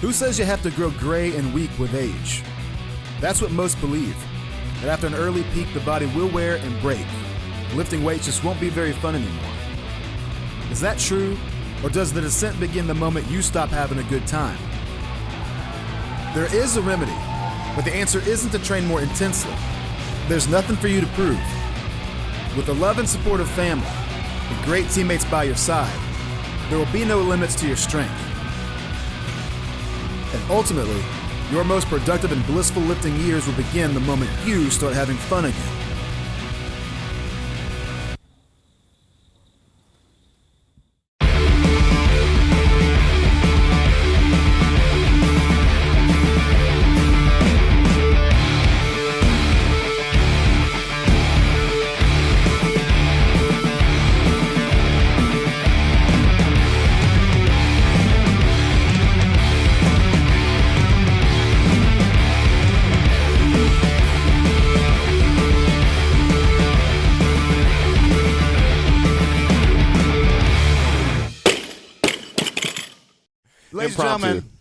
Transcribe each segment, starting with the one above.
Who says you have to grow gray and weak with age? That's what most believe. That after an early peak, the body will wear and break. Lifting weights just won't be very fun anymore. Is that true? Or does the descent begin the moment you stop having a good time? There is a remedy, but the answer isn't to train more intensely. There's nothing for you to prove. With a love and supportive family, and great teammates by your side, there will be no limits to your strength. And ultimately, your most productive and blissful lifting years will begin the moment you start having fun again.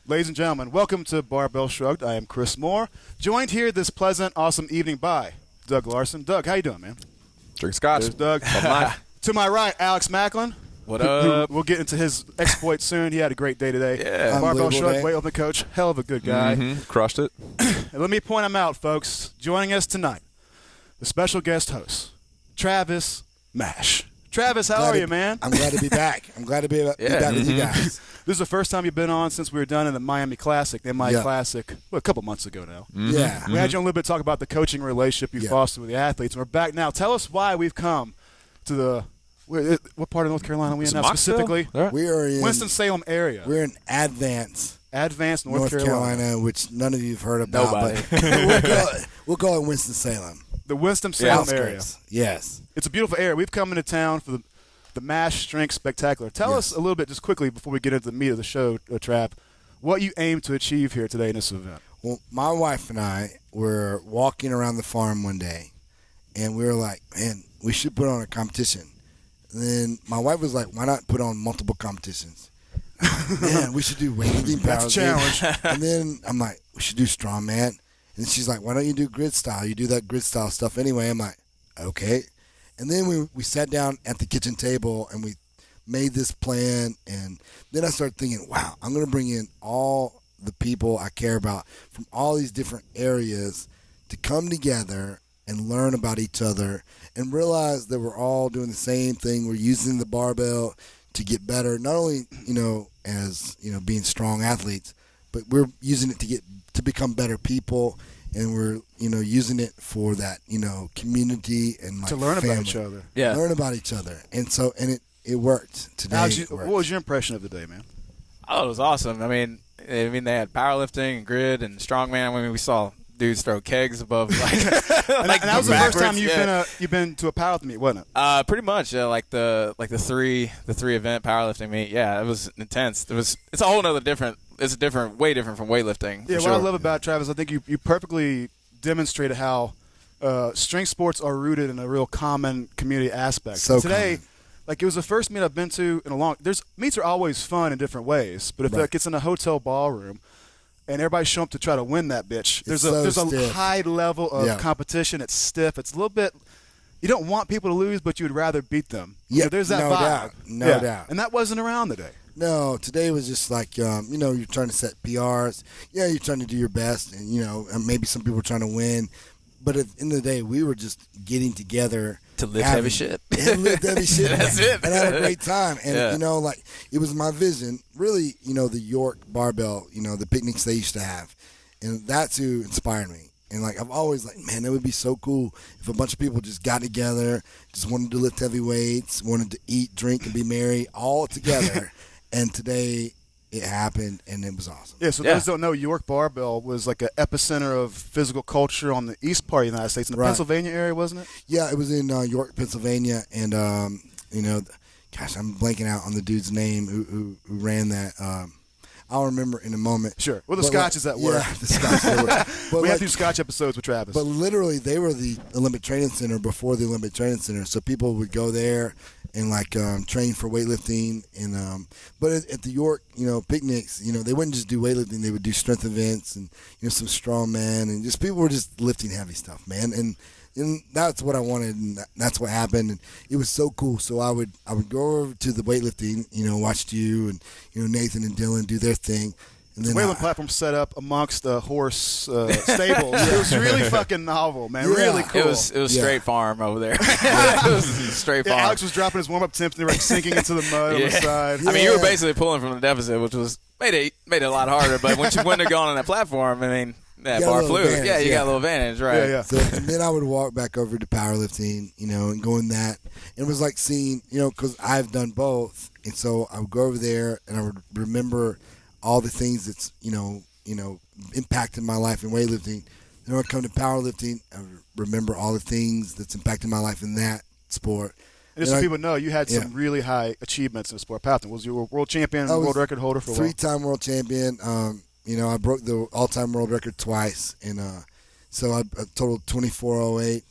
Ladies and gentlemen, welcome to Barbell Shrugged. I am Chris Moore, joined here this pleasant, awesome evening by Doug Larson. Doug, how you doing, man? Drink scotch. There's Doug. To my right, Alex Macklin. What up? We'll get into his exploits soon. He had a great day today. Yeah. Barbell Shrugged, weightlifting coach, hell of a good guy. Mm-hmm. Crushed it. And let me point him out, folks. Joining us tonight, the special guest host, Travis Mash. Travis, how are you, man? I'm glad to be back. I'm glad to be back with you guys. This is the first time you've been on since we were done in the Miami Classic, the MI Classic, a couple months ago now. Mm-hmm. Yeah. We had you on a little bit to talk about the coaching relationship you foster with the athletes, and we're back now. Tell us why we've come to the what part of North Carolina are we in now specifically? We are in Winston-Salem area. We're in Advance North Carolina, which none of you have heard about. Nobody. But we'll call it Winston-Salem. The Winston-Salem area. Yes. It's a beautiful area. We've come into town for the Mash Strength Spectacular. Tell us a little bit, just quickly, before we get into the meat of the show, Trap, what you aim to achieve here today in this event. Well, my wife and I were walking around the farm one day, and we were like, man, we should put on a competition. And then my wife was like, why not put on multiple competitions? Man, we should do weightlifting, That's a challenge. And then I'm like, we should do strongman. And she's like, why don't you do grid style? You do that grid style stuff anyway. I'm like, okay. And then we sat down at the kitchen table and we made this plan. And then I started thinking, wow, I'm going to bring in all the people I care about from all these different areas to come together and learn about each other and realize that we're all doing the same thing. We're using the barbell to get better, not only, as, being strong athletes, but we're using it to become better people. And we're, using it for that, community and like to learn family. about each other. Yeah. Learn about each other. And so, it worked today. What was your impression of the day, man? Oh, it was awesome. I mean, they had powerlifting and grid and strongman. I mean, we saw dudes throw kegs above and that was the first time you've been to a powerlifting meet, wasn't it? Pretty much. Like the three event powerlifting meet. Yeah, it was intense. It's a whole nother different. It's way different from weightlifting. Yeah, what I love about it, Travis, I think you perfectly demonstrated how strength sports are rooted in a real common community aspect. So today, common. Like it was the first meet I've been to in a long. Meets are always fun in different ways, but if like it's in a hotel ballroom and everybody's showing up to try to win that bitch, there's a high level of competition. It's stiff. It's a little bit. You don't want people to lose, but you would rather beat them. Yeah, there's that no vibe. doubt. No doubt. And that wasn't around today. No, today was just like, you're trying to set PRs. Yeah, you're trying to do your best, and, and maybe some people are trying to win. But at the end of the day, we were just getting together. To lift heavy shit. And lift heavy shit. That's it. And had a great time. And, it was my vision, really, the York barbell, the picnics they used to have. And that's who inspired me. And, I've always man, that would be so cool if a bunch of people just got together, just wanted to lift heavy weights, wanted to eat, drink, and be merry all together. And today it happened, and it was awesome. Yeah, so those who don't know, York Barbell was like an epicenter of physical culture on the east part of the United States, in the Pennsylvania area, wasn't it? Yeah, it was in York, Pennsylvania. And, gosh, I'm blanking out on the dude's name who ran that. I'll remember in a moment. Sure. Well, the Scotch is at work. Yeah, the Scotch is at work. But we have to do Scotch episodes with Travis. But literally, they were the Olympic Training Center before the Olympic Training Center. So people would go there and like train for weightlifting. And but at the York, picnics, they wouldn't just do weightlifting; they would do strength events and some strongman, and just people were just lifting heavy stuff, man. And that's what I wanted, and that's what happened. And it was so cool. So I would go over to the weightlifting, watched you and Nathan and Dylan do their thing. And then Wayland platform set up amongst the horse stables. It was really fucking novel, man. Yeah. Really cool. It was straight farm over there. It was straight farm. Alex was dropping his warm-up temps, and they were like sinking into the mud on the side. I mean, you were basically pulling from the deficit, which was made it a lot harder. But when you went to go on that platform, I mean, that bar flew. Yeah, you got a little advantage, right? Yeah. So, and then I would walk back over to powerlifting, and go in that. And it was like seeing, because I've done both. And so I would go over there, and I would remember all the things that's, impacted my life in weightlifting. Then when I come to powerlifting, I remember all the things that's impacted my life in that sport. And just so people know, you had some really high achievements in the sport. Powerlifting. Was you a world champion, world record holder for a while? 3-time world champion. I broke the all-time world record twice. And so I totaled 24:08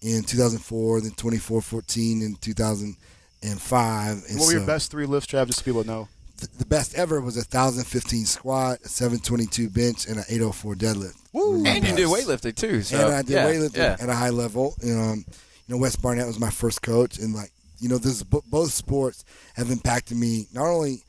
in 2004, then 24:14 in 2005. And what were your best 3 lifts, Trav, just so people know? The best ever was a 1,015 squat, a 722 bench, and an 804 deadlift. Woo! And you did weightlifting too. So, and I did weightlifting at a high level. Wes Barnett was my first coach, and both sports have impacted me not only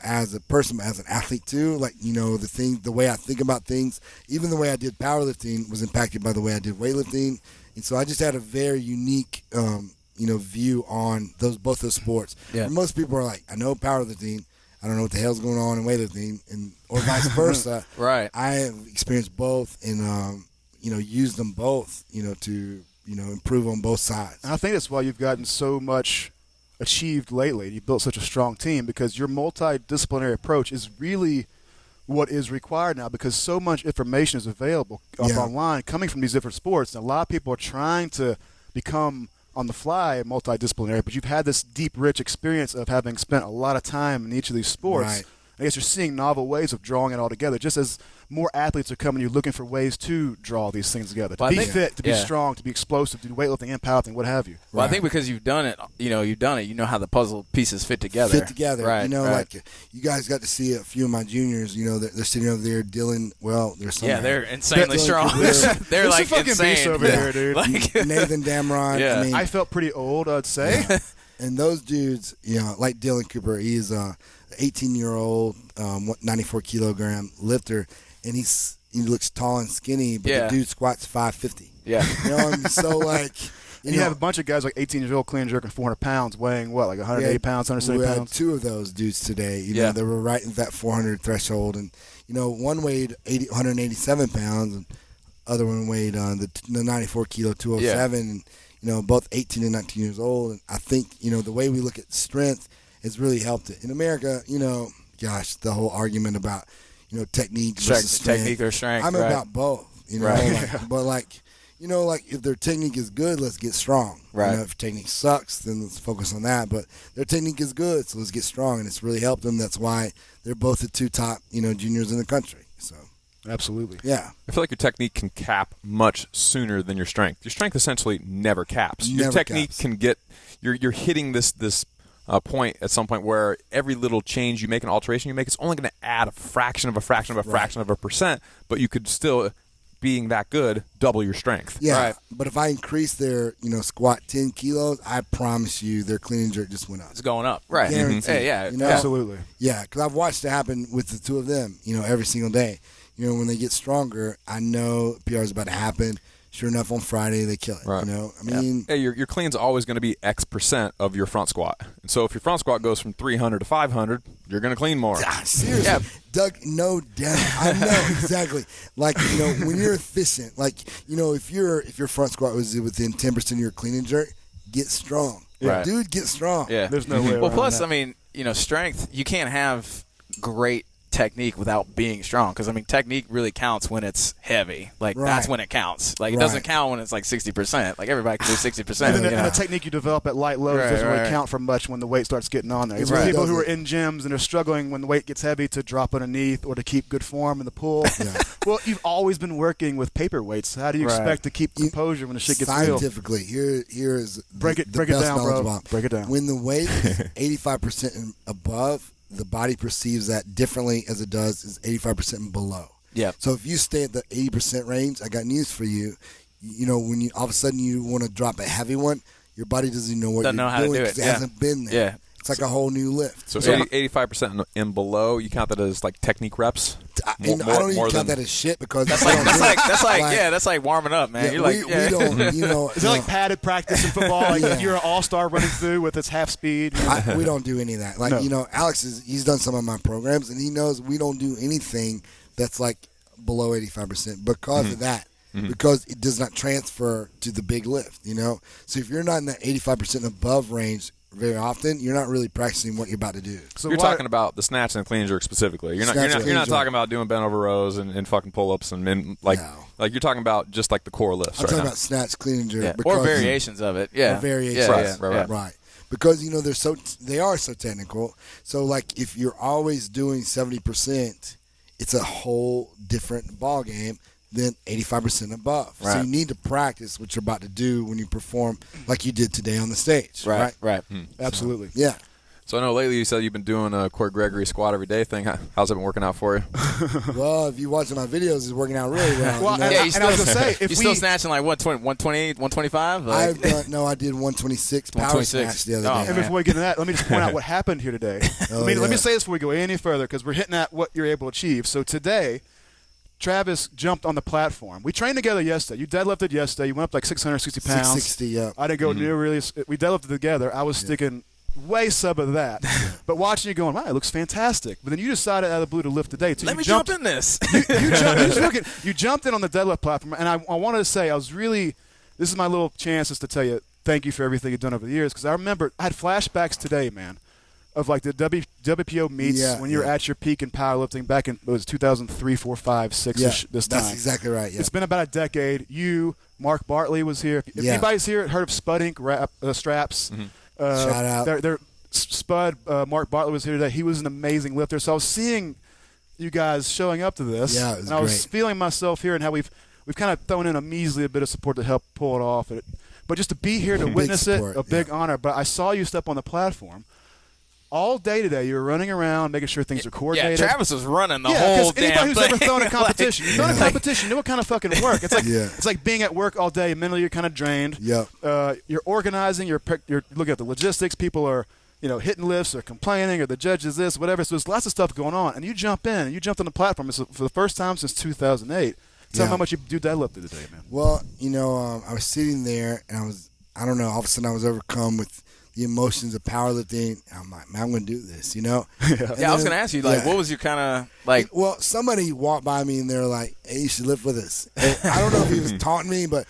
as a person but as an athlete too. The way I think about things, even the way I did powerlifting was impacted by the way I did weightlifting, and so I just had a very unique view on both those sports. Yeah. And most people are like, I know powerlifting, I don't know what the hell's going on in weightlifting, or vice versa. Right. I have experienced both, and used them both, to improve on both sides. And I think that's why you've gotten so much achieved lately. You built such a strong team because your multidisciplinary approach is really what is required now, because so much information is available online coming from these different sports. And a lot of people are trying to become on the fly multidisciplinary, but you've had this deep, rich experience of having spent a lot of time in each of these sports. Right. I guess you're seeing novel ways of drawing it all together, just as more athletes are coming, you're looking for ways to draw these things together, to be fit, to be strong, to be explosive, to do weightlifting and powerlifting, what have you. Well, I think because you've done it, you know how the puzzle pieces fit together. Right. Like you guys got to see a few of my juniors, they're sitting over there dealing, there's some. Yeah, they're insanely strong. They're like fucking insane. beast over here, dude. Nathan Damron. Yeah. I felt pretty old, I'd say. And those dudes, like Dylan Cooper, he's an 18-year-old, 94-kilogram lifter, and he looks tall and skinny, but the dude squats 550. Yeah. So like. And you have a bunch of guys like 18 years old, clean and jerking 400 pounds, weighing what, like 180 pounds, 170 pounds? We pounds? had 2 of those dudes today. They were right in that 400 threshold. And, one weighed 187 pounds, and other one weighed the 94-kilo, 207. And, both 18 and 19 years old. And I think, the way we look at strength has really helped it. In America, the whole argument about, technique versus strength. Technique or strength. I'm about both, but if their technique is good, let's get strong. Right. If technique sucks, then let's focus on that. But their technique is good, so let's get strong, and it's really helped them. That's why they're both the 2 top, juniors in the country. So. Absolutely. Yeah. I feel like your technique can cap much sooner than your strength. Your strength essentially never caps. Your technique can get you're hitting this point at some point where every little change you make, an alteration you make, it's only going to add a fraction of a fraction of a fraction of a percent, but you could still, being that good, double your strength. Yeah. Right. But if I increase their, squat 10 kilos, I promise you their clean and jerk just went up. It's going up. Right. Guaranteed. Yeah. Absolutely. Yeah, because I've watched it happen with the 2 of them, every single day. When they get stronger, I know PR is about to happen. Sure enough, on Friday, they kill it. Right. Your clean's always going to be X percent of your front squat. And so if your front squat goes from 300 to 500, you're going to clean more. God, seriously. Yeah. Doug, no doubt. I know, exactly. When you're efficient, if your front squat was within 10% of your clean and jerk, get strong. Right. Dude, get strong. Yeah. There's no way Well, around plus, that. strength, you can't have great technique without being strong. Because, I mean, technique really counts when it's heavy. Like, that's when it counts. Like, it doesn't count when it's like 60%. Like, everybody can do 60%. And the technique you develop at light loads doesn't really count for much when the weight starts getting on there. It's people who are in gyms and are struggling when the weight gets heavy to drop underneath or to keep good form in the pool. Well, you've always been working with paperweights. How do you expect to keep composure when the shit gets real? Scientifically, here is break it down, bro. Break it down. When the weight is 85% and above, the body perceives that differently as it does is 85% and below. Yeah. So if you stay at the 80% range, I got news for you. You know, when you all of a sudden you want to drop a heavy one, your body doesn't know what you're doing because it hasn't been there. Yeah. It's like a whole new lift. So 85% and below, you count that as like technique reps? I don't even count that as shit because that's like warming up, man. You're we don't, you know. Is it like padded practice in football? Like you're an all-star running through with its half speed? We don't do any of that. Like, you know, Alex he's done some of my programs, and he knows we don't do anything that's like below 85% because of that. Because it does not transfer to the big lift, you know. So if you're not in that 85% above range very often, you're not really practicing what you're about to do. So you're talking about the snatch and clean and jerk specifically. You're not talking about doing bent over rows and fucking pull ups and like you're talking about just like the core lifts. I'm talking about snatch, clean and jerk, or variations of it. Yeah, or variations. Right. Because you know they are so technical. So like if you're always doing 70%, it's a whole different ball game than 85% above. Right. So you need to practice what you're about to do when you perform like you did today on the stage. Right. Absolutely. So, yeah. So I know lately you said you've been doing a Corey Gregory squat every day thing. How's it been working out for you? Well, if you watching my videos, it's working out really well. Well, you know? and I was going to say, if you're still snatching like 120, 125? Like? I did 126 power snatch the other day. And before we get into that, let me just point out what happened here today. Let me say this before we go any further because we're hitting at what you're able to achieve. So today, Travis jumped on the platform. We trained together yesterday. You deadlifted yesterday. You went up like 660 pounds. 660, yeah. I didn't go near really. We deadlifted together. I was sticking way sub of that. But watching you going, wow, it looks fantastic. But then you decided out of the blue to lift today. So Let me jump in this. You jumped in on the deadlift platform. And I wanted to say, this is my little chance just to tell you thank you for everything you've done over the years. Because I remember I had flashbacks today, man, of like the WPO meets when you were at your peak in powerlifting back in, it was 2003, 4, 5, 6-ish this time. That's exactly right, yeah. It's been about a decade. You, Mark Bartley was here. If anybody's here heard of Spud Inc. Straps, shout out. Spud, Mark Bartley was here today. He was an amazing lifter. So I was seeing you guys showing up to this. Yeah, it was and I was feeling myself here and how we've kind of thrown in a measly bit of support to help pull it off. But just to be here to witness it, a big honor. But I saw you step on the platform. All day today, you were running around, making sure things are coordinated. Yeah, Travis was running the whole damn thing. Anybody who's ever thrown a competition, you've done a competition, you know what kind of fucking work. It's like being at work all day. Mentally, you're kind of drained. Yeah. You're organizing. You're looking at the logistics. People are, hitting lifts or complaining, or the judges this, whatever. So there's lots of stuff going on, and you jump in. And you jumped on the platform. It's for the first time since 2008. Tell me how much you do deadlifted today, man. Well, I was sitting there, and I don't know, all of a sudden I was overcome with the emotions of powerlifting. I'm like, man, I'm going to do this, Yeah, I was going to ask you, what was your kind of, like... Well, somebody walked by me, and they were like, hey, you should lift with us. And I don't know if he was taunting me, but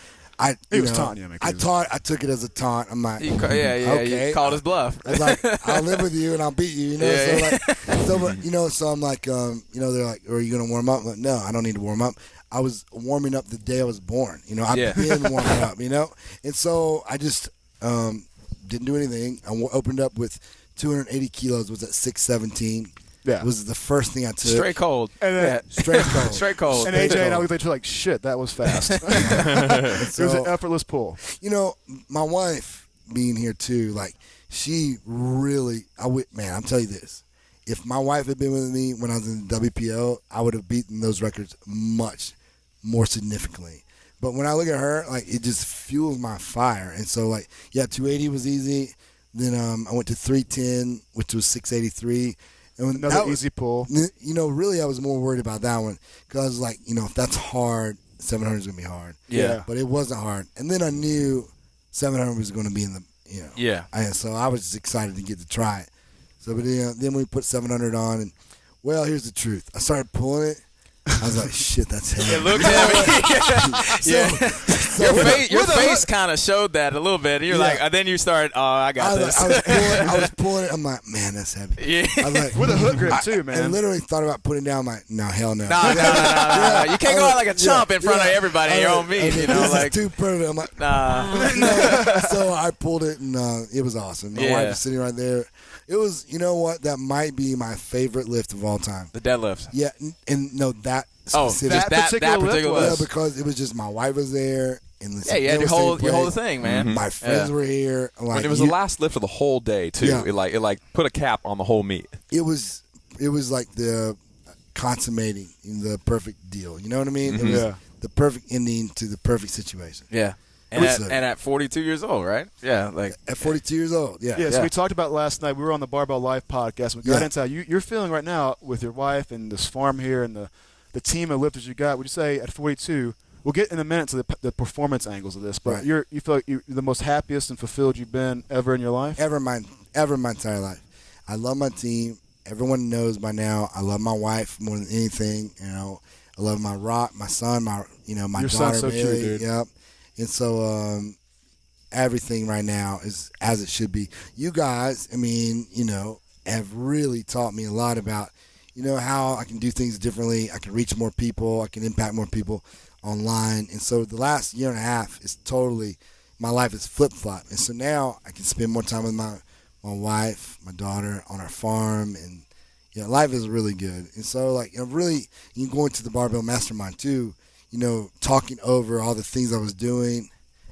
he was taunting you. I took it as a taunt. I'm like, okay. You called his bluff. I was like, I'll live with you, and I'll beat you, So I'm like, they're like, are you going to warm up? I'm like, no, I don't need to warm up. I was warming up the day I was born. I've been warming up, And so I just... didn't do anything. I opened up with 280 kilos. Was at 617. Yeah, it was the first thing I took. Straight cold. Straight cold. Straight cold. And AJ and I looked at each other like, shit, that was fast. It was an effortless pull. My wife being here too, like she really. I'm telling you this. If my wife had been with me when I was in the WPO, I would have beaten those records much more significantly. But when I look at her, like, it just fuels my fire. And so, 280 was easy. Then I went to 310, which was 683. And another easy pull. Really, I was more worried about that one because I was like, if that's hard, 700 is going to be hard. Yeah. But it wasn't hard. And then I knew 700 was going to be in the, Yeah. And so I was just excited to get to try it. So, but then we put 700 on, and, here's the truth. I started pulling it. I was like, shit, that's heavy. It looked heavy. Your face kind of showed that a little bit. You're like, then you start. Oh, I got this. I was pulling it. I'm like, man, that's heavy. Yeah. I was like, with a hook grip too, man. I literally thought about putting it down. I'm like, no, hell no. No. You can't go out like a chump in front of everybody in your own meat. You know, this like is too perfect. I'm like, nah. So I pulled it, and it was awesome. My wife was sitting right there. It was, you know what? That might be my favorite lift of all time. The deadlift. Yeah, and no, that specific. That particular lift. Yeah, because it was just my wife was there. And you had your whole thing, man. My friends were here. Like, and it was the last lift of the whole day too. Yeah. It put a cap on the whole meet. It was like the consummating the perfect deal. You know what I mean? It was the perfect ending to the perfect situation. Yeah. And at 42 years old, right? Yeah, like at 42 years old. Yeah. Yeah. So we talked about last night. We were on the Barbell Live podcast. We got into how you're feeling right now with your wife and this farm here and the team of lifters you got. Would you say at 42? We'll get in a minute to the performance angles of this, but you feel like you're the most happiest and fulfilled you've been ever in your life? Ever in my entire life. I love my team. Everyone knows by now. I love my wife more than anything. You know, I love my son, my your daughter. son's so Bailey. cute, dude. Yep. And so everything right now is as it should be. You guys, I mean, you know, have really taught me a lot about, you know, how I can do things differently. I can reach more people. I can impact more people online. And so the last year and a half is totally, my life is flip-flop. And so now I can spend more time with my wife, my daughter, on our farm, and life is really good. And so like, really, you go into the Barbell Mastermind too, you know, talking over all the things I was doing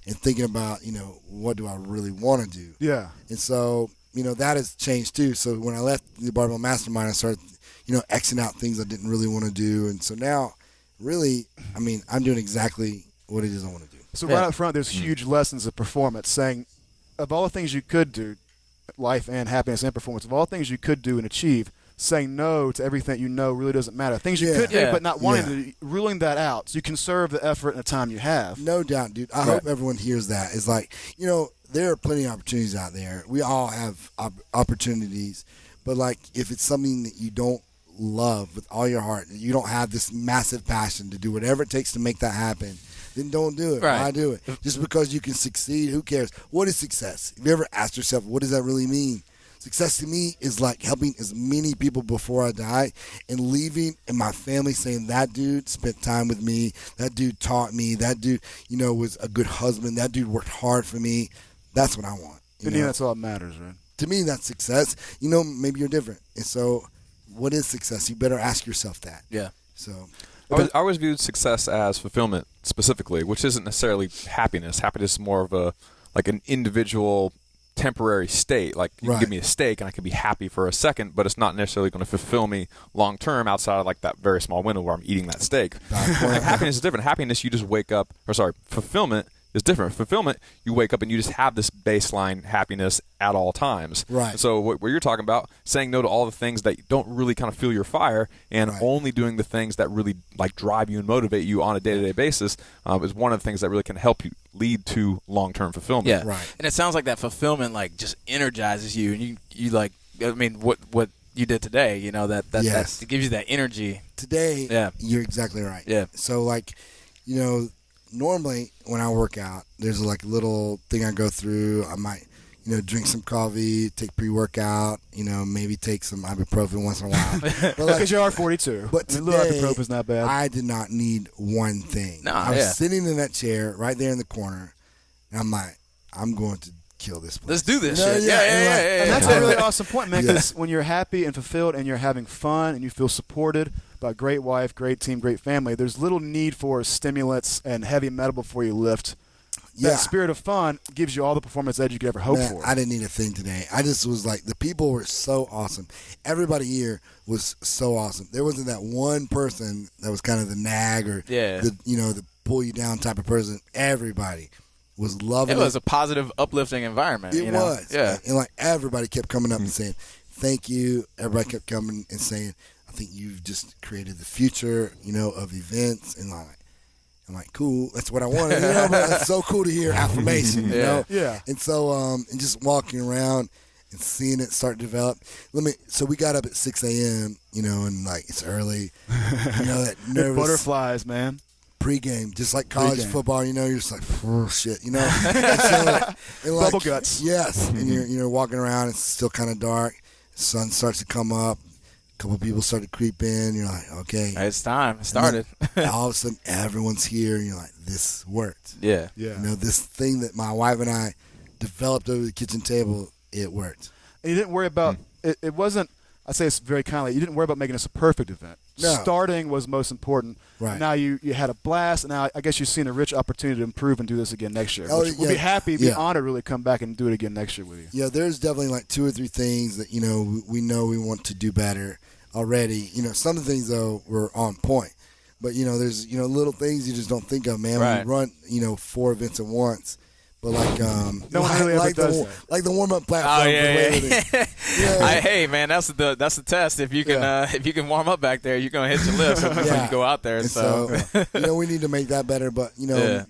and thinking about, you know, what do I really want to do? Yeah. And so, you know, that has changed too. So when I left the Barbell Mastermind, I started, you know, Xing out things I didn't really want to do. And so now, really, I mean, I'm doing exactly what it is I want to do. So right up front, there's huge lessons of performance, saying of all the things you could do, life and happiness and performance, of all things you could do and achieve, saying no to everything you know really doesn't matter. Things you could do but not wanting to, ruling that out so you conserve the effort and the time you have. No doubt, dude. I hope everyone hears that. It's like, you know, there are plenty of opportunities out there. We all have opportunities, but like if it's something that you don't love with all your heart, you don't have this massive passion to do whatever it takes to make that happen, then don't do it. Why do it? Just because you can succeed, who cares? What is success? Have you ever asked yourself, what does that really mean? Success to me is like helping as many people before I die and leaving and my family saying that dude spent time with me, that dude taught me, that dude, you know, was a good husband, that dude worked hard for me. That's what I want. To me, that's all that matters, right? To me, that's success. You know, maybe you're different. And so what is success? You better ask yourself that. Yeah. So I always viewed success as fulfillment specifically, which isn't necessarily happiness. Happiness is more of an individual temporary state. Like you can give me a steak and I can be happy for a second, but it's not necessarily going to fulfill me long term outside of like that very small window where I'm eating that steak. Like, happiness is different. Happiness, you just wake up, fulfillment is different. Fulfillment, you wake up and you just have this baseline happiness at all times. Right. So what you're talking about, saying no to all the things that don't really kind of fuel your fire and only doing the things that really like drive you and motivate you on a day-to-day basis is one of the things that really can help you lead to long-term fulfillment. Yeah. Right. And it sounds like that fulfillment like just energizes you, and you like, I mean, what you did today, you know, that it gives you that energy. Today, you're exactly right. Yeah. So like, you know, normally when I work out, there's like a little thing I go through. I might, you know, drink some coffee, take pre-workout, you know, maybe take some ibuprofen once in a while. Because you are 42. But today, a little ibuprofen's not bad. I did not need one thing. I was sitting in that chair right there in the corner, and I'm like, I'm going to kill this place. Let's do this shit. Yeah. And that's a really awesome point, man, because when you're happy and fulfilled and you're having fun and you feel supported by a great wife, great team, great family, there's little need for stimulants and heavy metal before you lift. That spirit of fun gives you all the performance edge you could ever hope for. I didn't need a thing today. I just was like, the people were so awesome. Everybody here was so awesome. There wasn't that one person that was kind of the nag or the pull you down type of person. Everybody was loving it. It was a positive, uplifting environment. It was. Yeah. And like everybody kept coming up and saying, thank you. Everybody kept coming and saying, I think you've just created the future, you know, of events. And I'm like, cool. That's what I wanted. You know, but it's so cool to hear affirmation, you know? Yeah. And so, and just walking around and seeing it start to develop. So we got up at 6 a.m., you know, and like it's early. You know, that nervous. Butterflies, man. Pre-game, just like college Pre-game. football, you're just like, oh, shit, and so, and like, Bubble guts. Yes, and you're walking around. It's still kind of dark. The sun starts to come up. A couple people start to creep in. You're like, okay, It's time. It started. all of a sudden, everyone's here, and you're like, this worked. Yeah. This thing that my wife and I developed over the kitchen table, it worked. And you didn't worry about it. It wasn't. I say this very kindly. You didn't worry about making this a perfect event. No. Starting was most important. Right. Now you had a blast, and now I guess you've seen a rich opportunity to improve and do this again next year. Oh, Which we'll yeah. be happy, be Yeah. honored, really come back and do it again next year with you. Yeah, there's definitely like 2 or 3 things that we know we want to do better already. Some of the things though were on point, but there's little things you just don't think of, man. Right. When you run 4 events at once. But like No one really ever does that. like the warm up platform. Oh for yeah. weightlifting. Hey man, that's the test. If you can warm up back there, you're gonna hit your lifts when you go out there. And So we need to make that better. But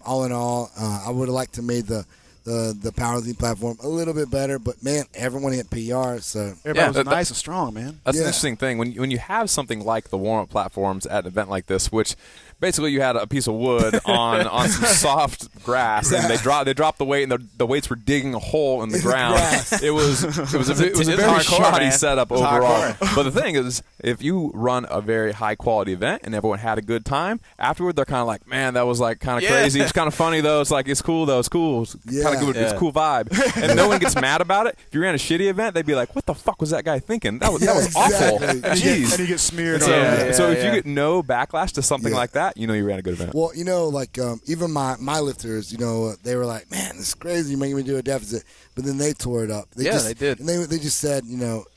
all in all, I would have liked to make the powerlifting platform a little bit better. But man, everyone hit PR. So Everybody was nice and strong, man. That's an Yeah. interesting thing when you have something like the warm-up platforms at an event like this, which basically you had a piece of wood on some soft grass, and they dropped the weight, and the weights were digging a hole in the ground. grass. It was a very hardcore, shoddy man. setup It's overall. hardcore. But the thing is, if you run a very high quality event and everyone had a good time afterward, they're kind of like, man, that was like kind of crazy. It's kind of funny though. It's like it's cool though. It's cool. It's kind of good. It's a cool vibe, and no one gets mad about it. If you ran a shitty event, they'd be like, what the fuck was that guy thinking? That was awful. exactly. Jeez. And you get smeared. So, on so if you get no backlash to something like that, you ran a good event. Well, even my lifters, they were like, man, this is crazy. You're making me do a deficit. But then they tore it up. They did. And they just said,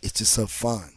it's just so fun.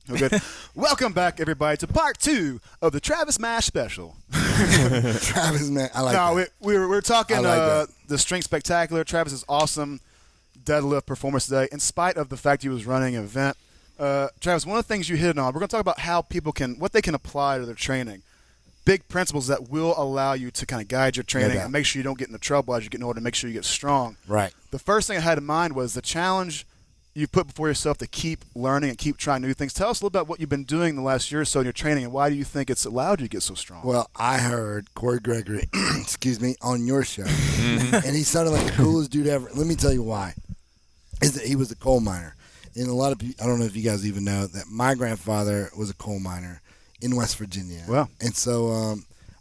Good. Welcome back, everybody, to part 2 of the Travis Mash special. Travis, man, I like that. We're talking I like that. the Strength Spectacular. Travis's awesome deadlift performance today, in spite of the fact he was running an event. Travis, one of the things you hit on, we're going to talk about how people what they can apply to their training. Big principles that will allow you to kind of guide your training and make sure you don't get into trouble as you get older, and make sure you get strong. Right. The first thing I had in mind was the challenge you put before yourself to keep learning and keep trying new things. Tell us a little about what you've been doing the last year or so in your training, and why do you think it's allowed you to get so strong? Well, I heard Corey Gregory, on your show, and he sounded like the coolest dude ever. Let me tell you why. Is that he was a coal miner. And a lot of people, I don't know if you guys even know that my grandfather was a coal miner in West Virginia. Wow. And so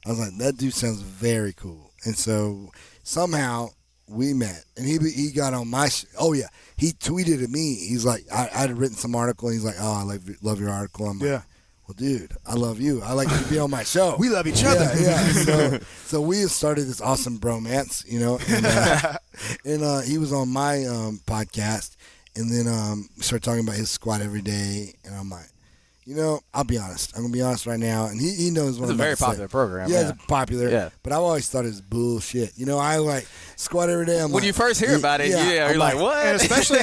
I was like, that dude sounds very cool. And so somehow we met, and he got on my oh yeah, he tweeted at me. He's like, I had written some article, and he's like, oh, I love your article. I'm like, well, dude, I love you. I like you to be on my show. We love each other. Yeah. So we started this awesome bromance, and he was on my podcast, and then we started talking about his squat every day, and I'm like, I'll be honest. I'm going to be honest right now. And he knows what it's I'm a very about to say. popular program. Yeah, it's popular. Yeah. But I've always thought it was bullshit. I like squat every day. When you first hear about it, you're like, what? And especially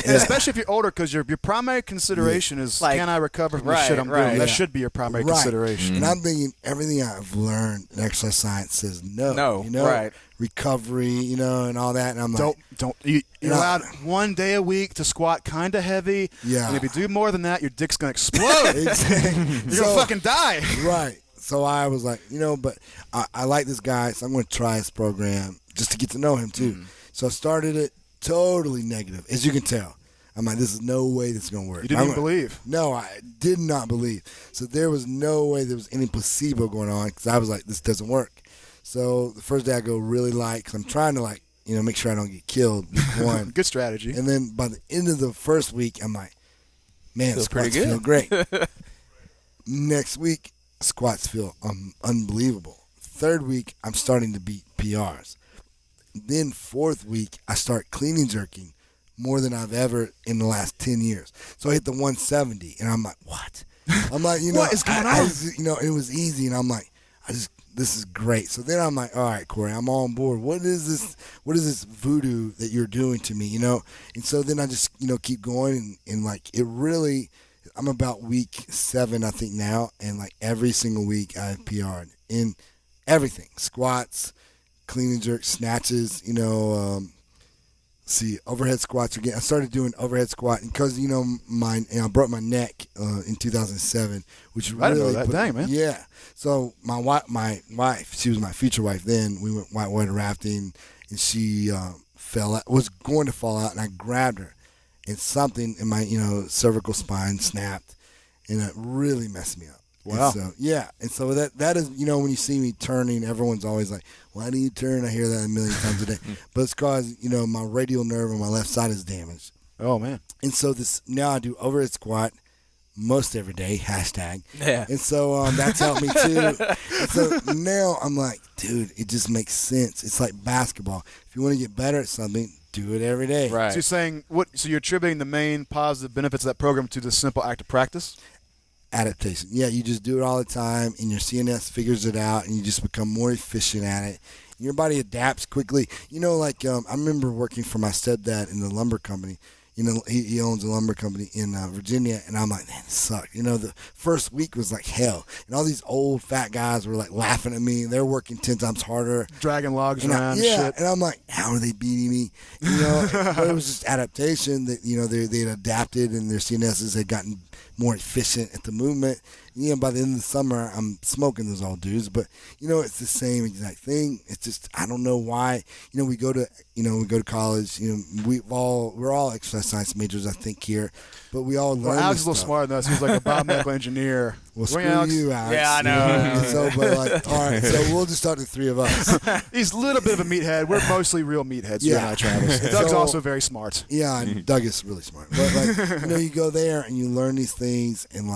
if you're older, because your primary consideration is, like, can I recover from the shit I'm doing? That should be your primary consideration. And I'm thinking everything I've learned in exercise science says no. No, right. Recovery, and all that. And I'm like, you're allowed 1 day a week to squat kind of heavy. Yeah. And if you do more than that, your dick's going to explode. You're going to fucking die. Right. So I was like, but I like this guy, so I'm going to try his program just to get to know him too. Mm-hmm. So I started it totally negative, as you can tell. I'm like, this is no way this is going to work. You didn't even believe. No, I did not believe. So there was no way there was any placebo going on, because I was like, this doesn't work. So the first day I go really light, because I'm trying to make sure I don't get killed. One. Good strategy. And then by the end of the first week, I'm like, man, Feels squats pretty good. feel great. Next week, squats feel unbelievable. Third week, I'm starting to beat PRs. Then fourth week, I start clean and jerking more than I've ever in the last 10 years. So I hit the 170, and I'm like, what? I'm like, what is going on? It was easy, and I'm like, this is great. So then I'm like, all right, Corey, I'm on board. What is this? What is this voodoo that you're doing to me? And so then I just keep going, and like it really. I'm about week 7, I think now, and like every single week I PR'd in everything: squats, clean and jerk, snatches. Overhead squats again. I started doing overhead squat because I broke my neck in 2007, which really I didn't know that. Dang, man. Yeah. So my wife, she was my future wife then. We went whitewater rafting, and she was going to fall out, and I grabbed her, and something in my cervical spine snapped, and it really messed me up. Wow. And so that is, when you see me turning, everyone's always like, why do you turn? I hear that a million times a day. But it's because, my radial nerve on my left side is damaged. Oh, man. And so now I do overhead squat most every day, hashtag. Yeah. And so that's helped me too. And so now I'm like, dude, it just makes sense. It's like basketball. If you want to get better at something, do it every day. Right. So you're saying, so you're attributing the main positive benefits of that program to the simple act of practice? Adaptation. Yeah, you just do it all the time, and your CNS figures it out, and you just become more efficient at it. And your body adapts quickly. I remember working for my stepdad in the lumber company. He owns a lumber company in Virginia, and I'm like, man, this sucked. The first week was like hell, and all these old fat guys were like laughing at me. They're working 10 times harder, dragging logs around. Yeah, shit. And I'm like, how are they beating me? But it was just adaptation that they'd adapted, and their CNSs had gotten more efficient at the movement. By the end of the summer, I'm smoking those old dudes, but it's the same exact thing. It's just I don't know why. We go to college. We're all exercise science majors, I think, here, but we all learn. Well, Alex is a little smarter than us. He was like a biomedical engineer. Well, screw you, Alex. Yeah, I know. All right, so we'll just start the three of us. He's a little bit of a meathead. We're mostly real meatheads. Yeah, and I, Travis. Doug's also very smart. Yeah, and Doug is really smart. But you go there and you learn these things, and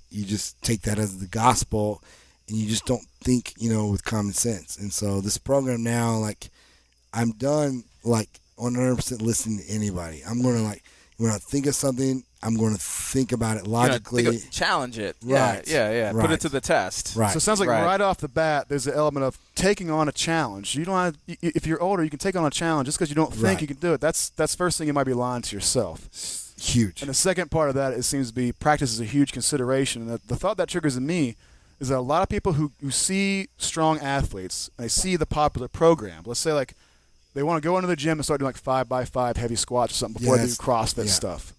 you just take that as the gospel, and you just don't think with common sense. And so this program now, I'm done 100% listening to anybody. I'm going to when I think of something, I'm going to think about it logically. Challenge it. Right. Yeah. Right. Put it to the test. Right. So it sounds like right off the bat, there's an element of taking on a challenge. You don't have, if you're older, you can take on a challenge just because you don't think you can do it. That's first thing you might be lying to yourself. Huge. And the second part of that, it seems to be practice is a huge consideration. And the thought that triggers in me is that a lot of people who see strong athletes, and they see the popular program, let's say they want to go into the gym and start doing 5x5 heavy squats or something before they do CrossFit stuff.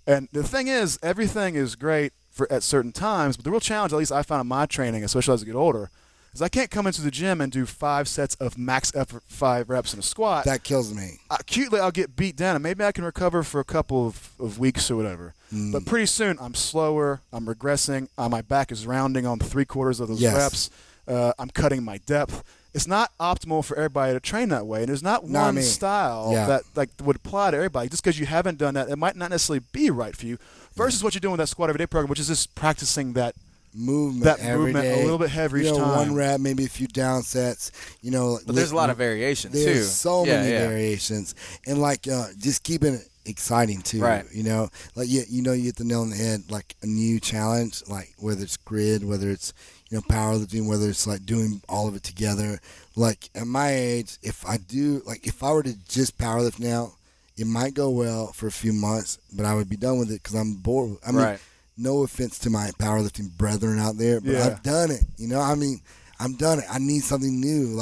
And the thing is, everything is great at certain times, but the real challenge, at least I found in my training, especially as I get older, is I can't come into the gym and do 5 sets of max effort 5 reps in a squat. That kills me. Acutely, I'll get beat down, and maybe I can recover for a couple of weeks or whatever. But pretty soon, I'm slower, I'm regressing, my back is rounding on 3/4 of those reps, I'm cutting my depth. It's not optimal for everybody to train that way, and there's not one style that would apply to everybody. Just because you haven't done that, it might not necessarily be right for you. Versus what you're doing with that squat everyday program, which is just practicing movement a little bit heavier each time. 1 rep, maybe a few down sets. But there's a lot of variation too. There's so many variations, and just keeping it exciting too. Right. You hit the nail on the head. A new challenge, whether it's grid, whether it's powerlifting, whether it's doing all of it together. At my age, if I were to just powerlift now, it might go well for a few months, but I would be done with it because I'm bored. I mean, no offense to my powerlifting brethren out there, but I've done it. I'm done it. I need something new.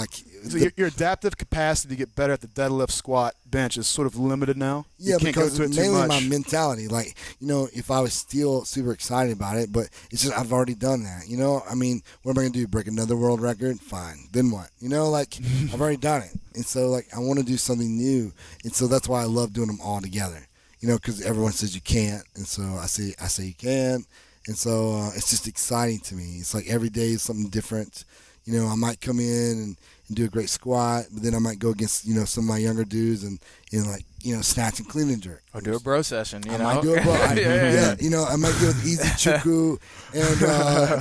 So your adaptive capacity to get better at the deadlift, squat, bench is sort of limited now? Yeah, you can't because go to it mainly too much. my mentality. If I was still super excited about it, but it's just I've already done that. What am I going to do? Break another world record? Fine. Then what? I've already done it. And so, I want to do something new. And so that's why I love doing them all together. Because everyone says you can't. And so I say you can. And so it's just exciting to me. It's every day is something different. I might come in and do a great squat, but then I might go against, some of my younger dudes and snatch and clean and jerk. Or do a bro session, I might do a bro. I might go with Easy Chuku and